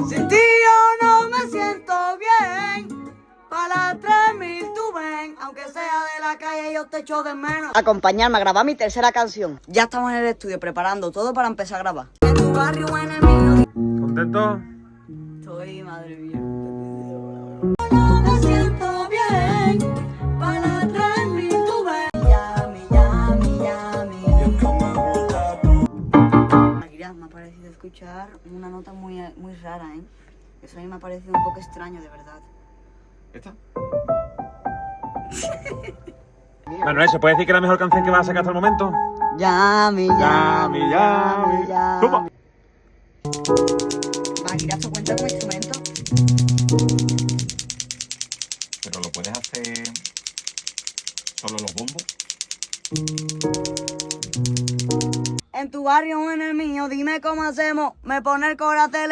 Sin ti yo no me siento bien. Para 3000 tú ven, aunque sea de la calle yo te echo de menos. Acompañarme a grabar mi tercera canción. Ya estamos en el estudio preparando todo para empezar a grabar. En tu barrio o en el mío. ¿Contento? Estoy, madre mía. No me siento bien. Para 3000 tú ven. Yami, yami, yami. Mira, me ha parecido escuchar una nota muy rara, ¿eh? Eso a mí me ha parecido un poco extraño, de verdad. ¿Esta? Manuel, ¿se puede decir que es la mejor canción que vas a sacar hasta el momento? Yami, yami, yami, yami. ¡Toma! Magira, ¿se cuenta como instrumento? Pero lo puedes hacer solo los bombos. En tu barrio o en el mío, dime cómo hacemos. Me pone el corazón.